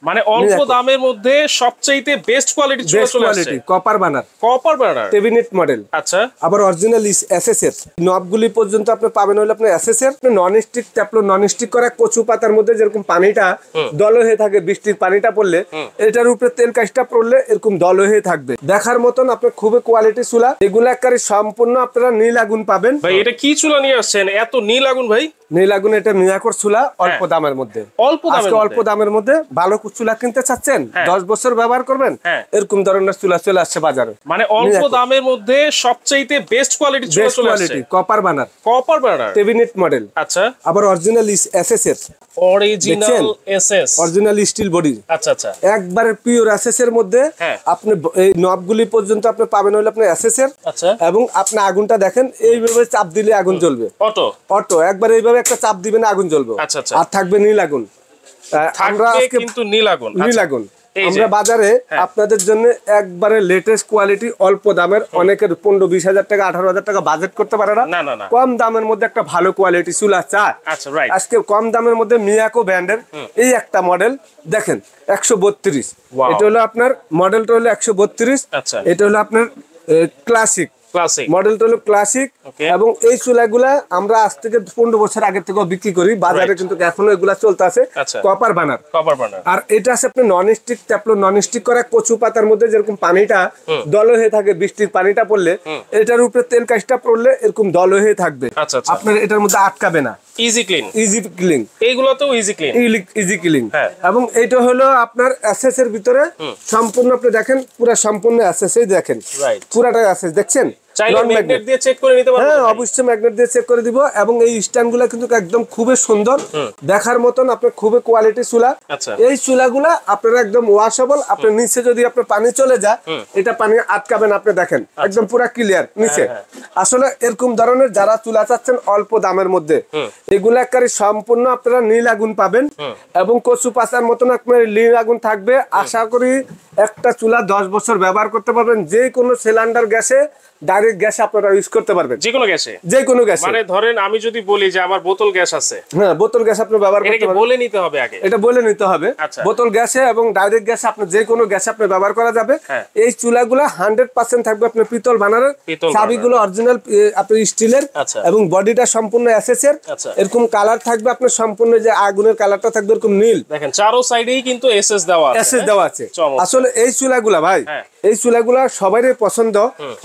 মানে অল্প দামের মধ্যে সবচাইতে বেস্ট কোয়ালিটি চুলা চলে আসছে। কপার বার্নার, টেবিনেট মডেল। আচ্ছা, আবার অরিজিনাল এসএস এর নবগুলি পর্যন্ত আপনি পাবেন হলো আপনার এসএস এর নন স্টিক ট্যাপলো, নন স্টিক করা কচু পাতার মধ্যে যেরকম পানিটা দল হয়ে থাকে বৃষ্টির পানিটা পড়লে, এটার উপরে তেল কাজটা পড়লে এরকম দল হয়ে থাকবে। দেখার মতন আপনার খুবই কোয়ালিটি চুলা। এগুলা একেবারে সম্পূর্ণ আপনারা নীল আগুন পাবেন। ভাই এটা কি চুলা নিয়ে আসছেন এত নীল আগুন? ভাই নীল আগুন, এটা মিয়াকোর চুলা, অল্প দামের মধ্যে। অল্প দামের মধ্যে ভালো চুলা কিনতে চাচ্ছেন, 10 বছর ব্যবহার করবেন, এরকম ধরনের চুলা চলে আসছে বাজারে। মানে অল্প দামের মধ্যে সবচাইতে বেস্ট কোয়ালিটি চুলা চলে আসছে। কপার বার্নার, টেবিনেট মডেল। আচ্ছা, আবার অরিজিনাল এসএস এর, original SS, original steel body. আচ্ছা আচ্ছা, একবারে পিওর এসএস এর মধ্যে আপনি এই নবগুলি পর্যন্ত আপনি পাবেন হলো আপনার এসএস এর। আচ্ছা, এবং আপনি আগুনটা দেখেন, এইভাবে চাপ দিলে আগুন জ্বলবে। অটো একবারে এইভাবে একটা চাপ দিবেন আগুন জ্বলবে। আচ্ছা আচ্ছা, আর থাকবে নীল আগুন। আমরা কিন্তু নীল আগুন আমরা বাজারে আপনাদের জন্য একবারে লেটেস্ট কোয়ালিটি, অল্প দামের, অনেকের 15-20 হাজার টাকা 18 হাজার টাকা বাজেট করতে পারে না, কম দামের মধ্যে একটা ভালো কোয়ালিটি চুলা চায়। আজকে কম দামের মধ্যে মিয়াকো ব্র্যান্ডের এই একটা মডেল দেখেন, 132। এটা হলো আপনার মডেলটা হলো 132। এটা হলো আপনার ক্লাসিক মডেলটা হলো ক্লাসিক। এবং এই চুলাগুলা আমরা আজ থেকে 15 বছর আগে থেকে বিক্রি করি বাজারে, কিন্তু এখনো এগুলা চলতে আছে। Copper burner. আর এটা আছে আপনার নন স্টিক ট্যাপলো, নন স্টিক করা কচু পাতার মধ্যে যেরকম পানিটা দল হয়ে থাকে বৃষ্টির পানিটা পড়লে, এটার উপরে তেল কাজটা পড়লে এরকম দল হয়ে থাকবে। আপনার এটার মধ্যে আটকাবে না, ইজি ক্লিন। এইগুলোতেও ইজি ক্লিন। এবং এটা হলো আপনার এসএস এর ভিতরে সম্পূর্ণ, আপনি দেখেন পুরো সম্পূর্ণ এসএস এই দেখেন, পুরাটা এসএস দেখছেন। অবশ্যই ম্যাগনেট দিয়ে চেক করে দিব। এবং এই স্ট্যান্ডগুলো কিন্তু একদম খুবই সুন্দর, দেখার মতন, আপনার খুবই কোয়ালিটি চুলা। এই চুলাগুলা আপনারা একদম ওয়াশেবল। আপনার নিচে যদি আপনার পানি চলে যায়, এটা পানি আটকাবেন, আপনি দেখেন একদম পুরা ক্লিয়ার নিচে। আসলে এরকম ধরনের যারা চুলা চাচ্ছেন অল্প দামের মধ্যে, এগুলা একেবারে সম্পূর্ণ আপনারা নীল আগুন পাবেন। এবং কচু পাতার মতন আপনার নীল আগুন থাকবে। আশা করি একটা চুলা 10 বছর ব্যবহার করতে পারবেন। যে কোনো সিলিন্ডার গ্যাসে, ডাইরেক্ট গ্যাস আপনারা ইউজ করতে পারবেন, যে কোনো গ্যাসে। মানে ধরেন আমি যদি বলি যে আমার বোতল গ্যাস আছে, বোতল গ্যাস আপনি ব্যবহার করতে পারবেন। বলে নিতে হবে আগে, এটা বলে নিতে হবে। বোতল গ্যাসে এবং ডাইরেক্ট গ্যাসে আপনি যে কোনো গ্যাসে আপনি ব্যবহার করা যাবে। এই চুলাগুলা 100% থাকবে আপনার পিতল বানারের, চাবিগুলো অরিজিনাল আপনার স্টিলের, এবং বডিটা সম্পূর্ণ এসএস এর। এরকম কালার থাকবে আপনার সম্পূর্ণ, যে আগুনের কালারটা থাকবে এরকম নীল। দেখেন চারো সাইডেই কিন্তু এসএস দেওয়া আছে। আসলে এই চুলাগুলা ভাই, এই চুলাগুলা সবারই পছন্দ,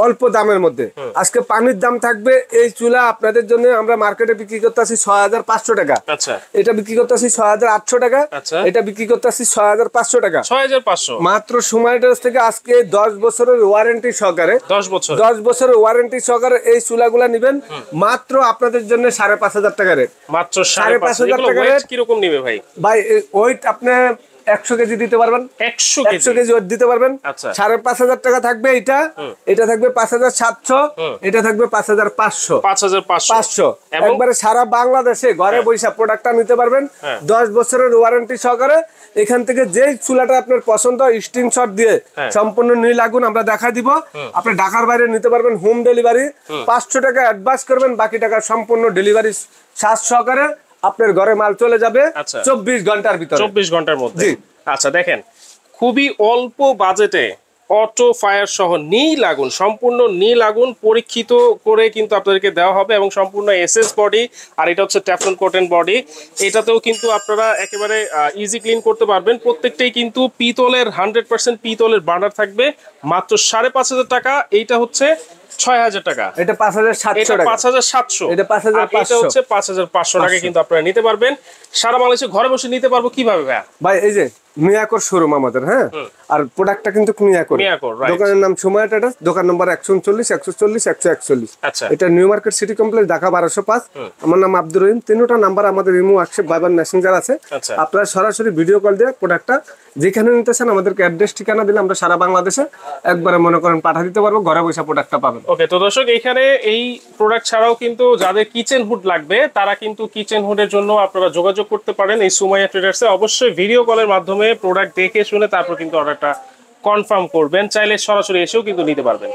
অল্প দামের মধ্যে। আজকে পানির দাম থাকবে। এই চুলা আপনাদের জন্য আমরা মার্কেটে বিক্রি করতে আসি 6500 টাকা। এটা বিক্রি করতে আসি 6800 টাকা। এটা বিক্রি করতে আসি 6500 টাকা। 6500 মাত্র সময় থেকে আজকে 10 বছরের ওয়ারেন্টি সহকারে, 10 বছরের ওয়ারেন্টি সহকারে এই চুলাগুলা নেবেন মাত্র আপনাদের জন্য 5500 টাকা রেট। মাত্র 5500 টাকা রেট। কিরকম নিবে ভাই? ভাই ওয়েট আপনি 100 কেজি দিতে পারবেন, 100 কেজি দিতে পারবেন। 5500 টাকা থাকবে। এটা থাকবে 5700, এটা থাকবে 5500। একবারে সারা বাংলাদেশে ঘরে বৈশা প্রোডাক্টটা নিতে পারবেন 10 বছরের ওয়ারেন্টি সহকারে। এখান থেকে যেই চুলাটা আপনার পছন্দ, স্ক্রিনশট দিয়ে সম্পূর্ণ নীল আগুন আমরা দেখা দিব। আপনি ঢাকার বাইরে নিতে পারবেন, হোম ডেলিভারি। 500 টাকা অ্যাডভান্স করবেন, বাকি টাকা সম্পূর্ণ ডেলিভারি চার্জ সহকারে আপনার ঘরে মাল চলে যাবে 24 ঘন্টার ভিতরে, 24 ঘন্টার মধ্যে। আচ্ছা দেখেন, খুবই অল্প বাজেটে অটো ফায়ার সহ নীল আগুন, সম্পূর্ণ নীল আগুন পরীক্ষিত করে কিন্তু আপনাদেরকে দেওয়া হবে। এবং সম্পূর্ণ এসএস বডি, আর এটা হচ্ছে টেফলন কটন বডি। এটাতেও কিন্তু আপনারা একেবারে ইজি ক্লিন করতে পারবেন। প্রত্যেকটাই কিন্তু পিতলের, 100% পিতলের বার্নার থাকবে। মাত্র 5500 টাকা। এইটা হচ্ছে 6000 টাকা। এটা 5700 টাকা। 5700। এটা 5500। এটা হচ্ছে 5500 টাকা কিন্তু আপনারা নিতে পারবেন। সারা বাংলাদেশে ঘরে বসে নিতে পারবো। কিভাবে ভাই? এই যে মিয়াকোর শোরুম আমাদের, আর প্রোডাক্টটা কিন্তু মিয়াকোর। দোকানের নাম সময় ট্রেডার্স, দোকান নম্বর 139, 140, 141। এটা new market city complex, Dhaka 1205। আমার নাম আব্দুর রহিম। তিনটা নাম্বার আমাদের ইমো, হোয়াটসঅ্যাপ, ভাইবার, মেসেঞ্জার আছে। আপনারা সরাসরি ভিডিও কল দিয়ে প্রোডাক্টটা যেখানে নিতে চান আমাদেরকে অ্যাড্রেস ঠিকানা দিলে আমরা সারা বাংলাদেশে একবারে মনে করেন পাঠিয়ে দিতে পারবো, ঘরে বসে প্রোডাক্টটা পাবেন। ওকে, তো দর্শক এখানে এই প্রোডাক্ট ছাড়াও কিন্তু যাদের কিচেন হুড লাগবে, তারা কিন্তু কিচেন হুডের জন্য আপনারা যোগাযোগ করতে পারেন এই সুমাইয়া ট্রেডার্সে। অবশ্যই ভিডিও কলের মাধ্যমে প্রোডাক্ট দেখে শুনে তারপর কিন্তু অর্ডারটা কনফার্ম করবেন। চাইলে সরাসরি এসেও কিন্তু নিতে পারবেন।